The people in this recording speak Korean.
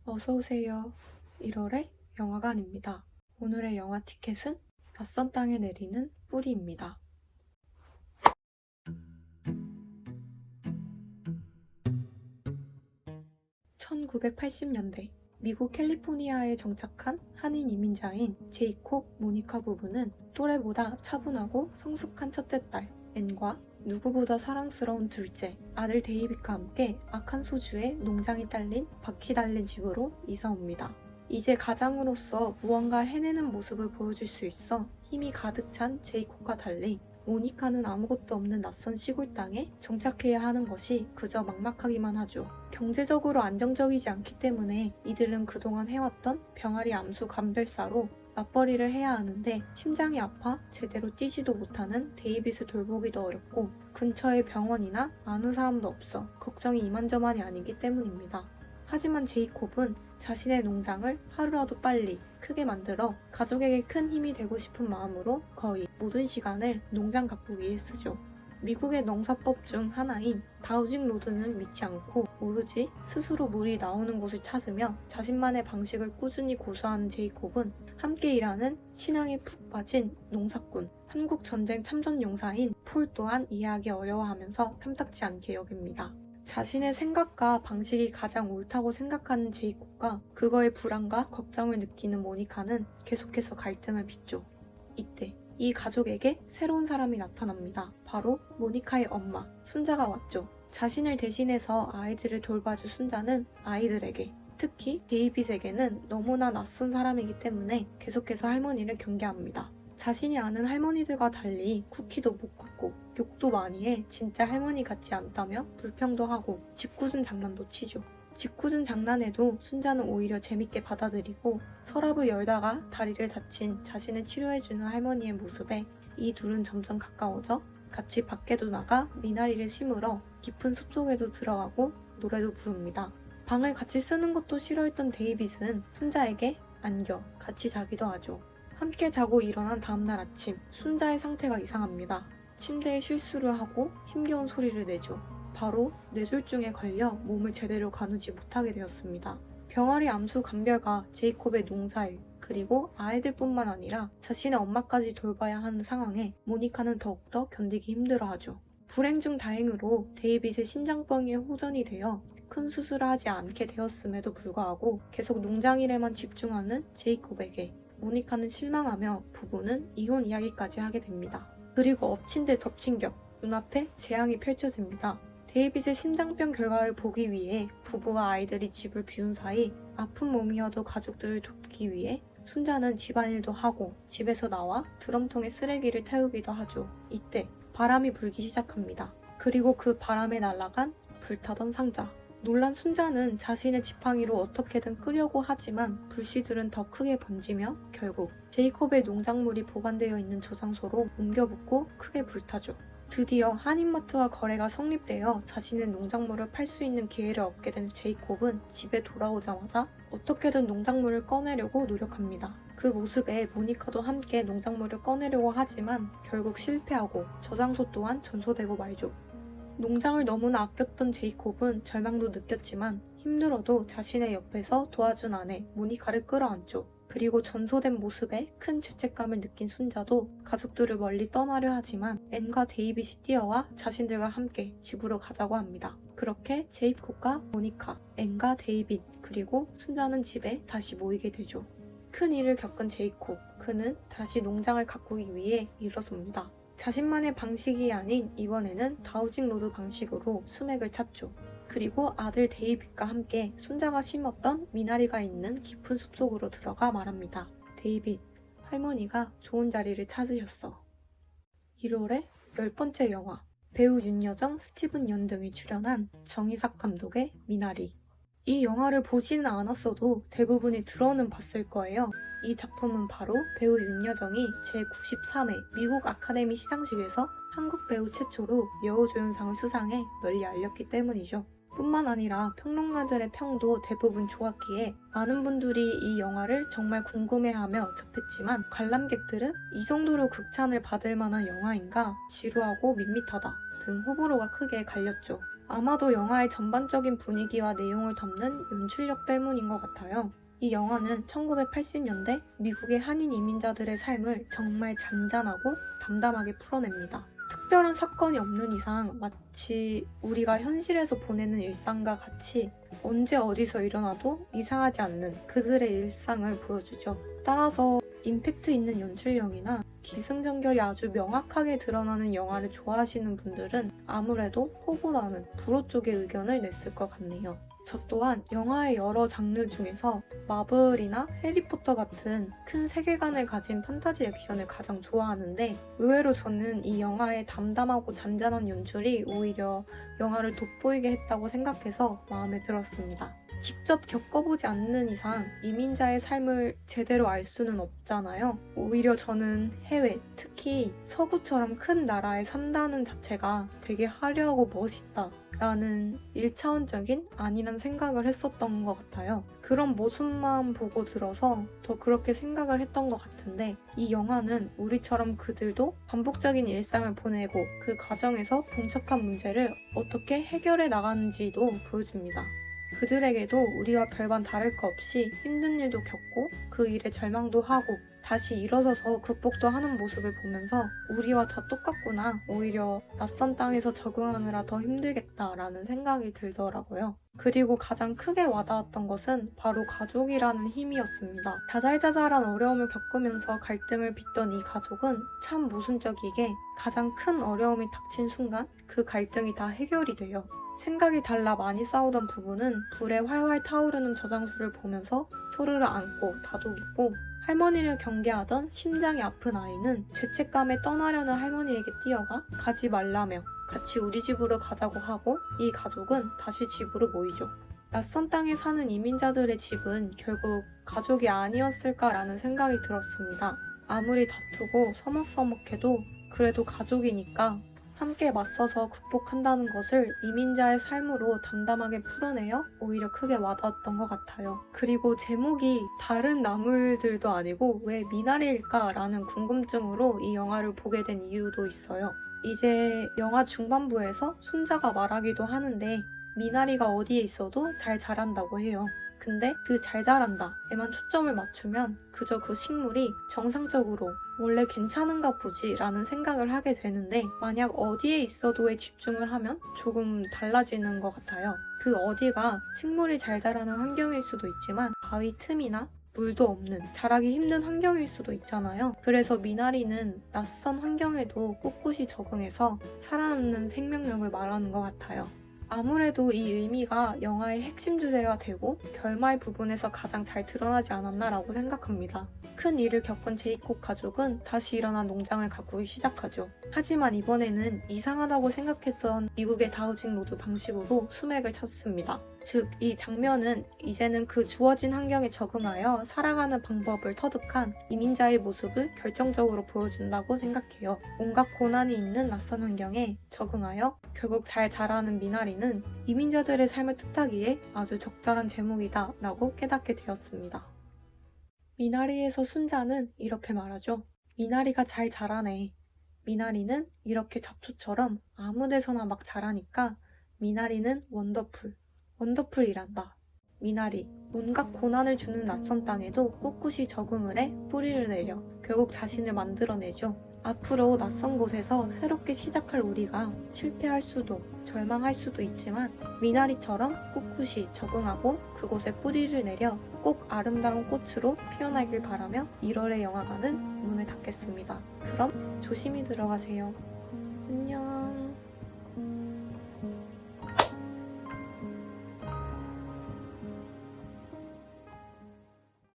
어서오세요. 1월의 영화관입니다. 오늘의 영화 티켓은 낯선 땅에 내리는 뿌리입니다. 1980년대 미국 캘리포니아에 정착한 한인 이민자인 제이콥 모니카 부부는 또래보다 차분하고 성숙한 첫째 딸 앤과 누구보다 사랑스러운 둘째 아들 데이빗과 함께 아칸소주에 농장이 딸린 바퀴 달린 집으로 이사 옵니다. 이제 가장으로서 무언가를 해내는 모습을 보여줄 수 있어 힘이 가득 찬 제이콥과 달리 모니카는 아무것도 없는 낯선 시골 땅에 정착해야 하는 것이 그저 막막하기만 하죠. 경제적으로 안정적이지 않기 때문에 이들은 그동안 해왔던 병아리 암수 감별사로 맞벌이를 해야 하는데 심장이 아파 제대로 뛰지도 못하는 데이빗을 돌보기도 어렵고 근처에 병원이나 아는 사람도 없어 걱정이 이만저만이 아니기 때문입니다. 하지만 제이콥은 자신의 농장을 하루라도 빨리 크게 만들어 가족에게 큰 힘이 되고 싶은 마음으로 거의 모든 시간을 농장 가꾸기에 쓰죠. 미국의 농사법 중 하나인 다우징 로드는 믿지 않고 오로지 스스로 물이 나오는 곳을 찾으며 자신만의 방식을 꾸준히 고수하는 제이콥은 함께 일하는 신앙에 푹 빠진 농사꾼, 한국전쟁 참전용사인 폴 또한 이해하기 어려워하면서 탐탁지 않게 여깁니다. 자신의 생각과 방식이 가장 옳다고 생각하는 제이콥과 그거에 불안과 걱정을 느끼는 모니카는 계속해서 갈등을 빚죠. 이때 이 가족에게 새로운 사람이 나타납니다. 바로 모니카의 엄마, 순자가 왔죠. 자신을 대신해서 아이들을 돌봐줄 순자는 아이들에게, 특히 데이빗에게는 너무나 낯선 사람이기 때문에 계속해서 할머니를 경계합니다. 자신이 아는 할머니들과 달리 쿠키도 못 굽고 욕도 많이 해 진짜 할머니 같지 않다며 불평도 하고 짓궂은 장난도 치죠. 짓궂은 장난에도 순자는 오히려 재밌게 받아들이고 서랍을 열다가 다리를 다친 자신을 치료해주는 할머니의 모습에 이 둘은 점점 가까워져 같이 밖에도 나가 미나리를 심으러 깊은 숲속에도 들어가고 노래도 부릅니다. 방을 같이 쓰는 것도 싫어했던 데이빗은 순자에게 안겨 같이 자기도 하죠. 함께 자고 일어난 다음날 아침, 순자의 상태가 이상합니다. 침대에 실수를 하고 힘겨운 소리를 내죠. 바로 뇌졸중에 걸려 몸을 제대로 가누지 못하게 되었습니다. 병아리 암수 감별과 제이콥의 농사일, 그리고 아이들뿐만 아니라 자신의 엄마까지 돌봐야 하는 상황에 모니카는 더욱더 견디기 힘들어하죠. 불행 중 다행으로 데이빗의 심장병에 호전이 되어 큰 수술을 하지 않게 되었음에도 불구하고 계속 농장일에만 집중하는 제이콥에게 모니카는 실망하며 부부는 이혼 이야기까지 하게 됩니다. 그리고 엎친 데 덮친 격, 눈앞에 재앙이 펼쳐집니다. 데이빗의 심장병 결과를 보기 위해 부부와 아이들이 집을 비운 사이 아픈 몸이어도 가족들을 돕기 위해 순자는 집안일도 하고 집에서 나와 드럼통에 쓰레기를 태우기도 하죠. 이때 바람이 불기 시작합니다. 그리고 그 바람에 날아간 불타던 상자. 놀란 순자는 자신의 지팡이로 어떻게든 끄려고 하지만 불씨들은 더 크게 번지며 결국 제이콥의 농작물이 보관되어 있는 저장소로 옮겨 붓고 크게 불타죠. 드디어 한인마트와 거래가 성립되어 자신의 농작물을 팔 수 있는 기회를 얻게 된 제이콥은 집에 돌아오자마자 어떻게든 농작물을 꺼내려고 노력합니다. 그 모습에 모니카도 함께 농작물을 꺼내려고 하지만 결국 실패하고 저장소 또한 전소되고 말죠. 농장을 너무나 아꼈던 제이콥은 절망도 느꼈지만 힘들어도 자신의 옆에서 도와준 아내 모니카를 끌어안죠. 그리고 전소된 모습에 큰 죄책감을 느낀 순자도 가족들을 멀리 떠나려 하지만 앤과 데이빗이 뛰어와 자신들과 함께 집으로 가자고 합니다. 그렇게 제이콥과 모니카, 앤과 데이빗, 그리고 순자는 집에 다시 모이게 되죠. 큰 일을 겪은 제이콥, 그는 다시 농장을 가꾸기 위해 일어섭니다. 자신만의 방식이 아닌 이번에는 다우징 로드 방식으로 수맥을 찾죠. 그리고 아들 데이빗과 함께 순자가 심었던 미나리가 있는 깊은 숲속으로 들어가 말합니다. 데이빗, 할머니가 좋은 자리를 찾으셨어. 1월의 10번째 영화, 배우 윤여정, 스티븐 연 등이 출연한 정이삭 감독의 미나리. 이 영화를 보지는 않았어도 대부분이 들어는 봤을 거예요. 이 작품은 바로 배우 윤여정이 제93회 미국 아카데미 시상식에서 한국 배우 최초로 여우조연상을 수상해 널리 알렸기 때문이죠. 뿐만 아니라 평론가들의 평도 대부분 좋았기에 많은 분들이 이 영화를 정말 궁금해하며 접했지만 관람객들은 이 정도로 극찬을 받을 만한 영화인가, 지루하고 밋밋하다 등 호불호가 크게 갈렸죠. 아마도 영화의 전반적인 분위기와 내용을 담는 연출력 때문인 것 같아요. 이 영화는 1980년대 미국의 한인 이민자들의 삶을 정말 잔잔하고 담담하게 풀어냅니다. 특별한 사건이 없는 이상 마치 우리가 현실에서 보내는 일상과 같이 언제 어디서 일어나도 이상하지 않는 그들의 일상을 보여주죠. 따라서 임팩트 있는 연출력이나 기승전결이 아주 명확하게 드러나는 영화를 좋아하시는 분들은 아무래도 호보다는 불호 쪽의 의견을 냈을 것 같네요. 저 또한 영화의 여러 장르 중에서 마블이나 해리포터 같은 큰 세계관을 가진 판타지 액션을 가장 좋아하는데 의외로 저는 이 영화의 담담하고 잔잔한 연출이 오히려 영화를 돋보이게 했다고 생각해서 마음에 들었습니다. 직접 겪어보지 않는 이상 이민자의 삶을 제대로 알 수는 없잖아요. 오히려 저는 해외, 특히 서구처럼 큰 나라에 산다는 자체가 되게 화려하고 멋있다 라는 1차원적인 아니란 생각을 했었던 것 같아요. 그런 모습만 보고 들어서 더 그렇게 생각을 했던 것 같은데 이 영화는 우리처럼 그들도 반복적인 일상을 보내고 그 과정에서 봉착한 문제를 어떻게 해결해 나가는지도 보여줍니다. 그들에게도 우리와 별반 다를 것 없이 힘든 일도 겪고 그 일에 절망도 하고 다시 일어서서 극복도 하는 모습을 보면서 우리와 다 똑같구나, 오히려 낯선 땅에서 적응하느라 더 힘들겠다라는 생각이 들더라고요. 그리고 가장 크게 와닿았던 것은 바로 가족이라는 힘이었습니다. 자잘자잘한 어려움을 겪으면서 갈등을 빚던 이 가족은 참 모순적이게 가장 큰 어려움이 닥친 순간 그 갈등이 다 해결이 돼요. 생각이 달라 많이 싸우던 부부는 불에 활활 타오르는 저장소를 보면서 서로를 안고 다독이고 할머니를 경계하던 심장이 아픈 아이는 죄책감에 떠나려는 할머니에게 뛰어가 가지 말라며 같이 우리 집으로 가자고 하고 이 가족은 다시 집으로 모이죠. 낯선 땅에 사는 이민자들의 집은 결국 가족이 아니었을까라는 생각이 들었습니다. 아무리 다투고 서먹서먹해도 그래도 가족이니까 함께 맞서서 극복한다는 것을 이민자의 삶으로 담담하게 풀어내어 오히려 크게 와닿았던 것 같아요. 그리고 제목이 다른 나물들도 아니고 왜 미나리일까라는 궁금증으로 이 영화를 보게 된 이유도 있어요. 이제 영화 중반부에서 순자가 말하기도 하는데 미나리가 어디에 있어도 잘 자란다고 해요. 근데 그 잘 자란다에만 초점을 맞추면 그저 그 식물이 정상적으로 원래 괜찮은가 보지 라는 생각을 하게 되는데 만약 어디에 있어도에 집중을 하면 조금 달라지는 것 같아요. 그 어디가 식물이 잘 자라는 환경일 수도 있지만 바위 틈이나 물도 없는 자라기 힘든 환경일 수도 있잖아요. 그래서 미나리는 낯선 환경에도 꿋꿋이 적응해서 살아남는 생명력을 말하는 것 같아요. 아무래도 이 의미가 영화의 핵심 주제가 되고 결말 부분에서 가장 잘 드러나지 않았나라고 생각합니다. 큰 일을 겪은 제이콥 가족은 다시 일어난 농장을 가꾸기 시작하죠. 하지만 이번에는 이상하다고 생각했던 미국의 다우징 로드 방식으로 수맥을 찾습니다. 즉, 이 장면은 이제는 그 주어진 환경에 적응하여 살아가는 방법을 터득한 이민자의 모습을 결정적으로 보여준다고 생각해요. 온갖 고난이 있는 낯선 환경에 적응하여 결국 잘 자라는 미나리는 이민자들의 삶을 뜻하기에 아주 적절한 제목이다 라고 깨닫게 되었습니다. 미나리에서 순자는 이렇게 말하죠. 미나리가 잘 자라네. 미나리는 이렇게 잡초처럼 아무 데서나 막 자라니까 미나리는 원더풀. 원더풀이란다. 미나리, 온갖 고난을 주는 낯선 땅에도 꿋꿋이 적응을 해 뿌리를 내려 결국 자신을 만들어내죠. 앞으로 낯선 곳에서 새롭게 시작할 우리가 실패할 수도 절망할 수도 있지만 미나리처럼 꿋꿋이 적응하고 그곳에 뿌리를 내려 꼭 아름다운 꽃으로 피어나길 바라며 1월의 영화관은 문을 닫겠습니다. 그럼 조심히 들어가세요.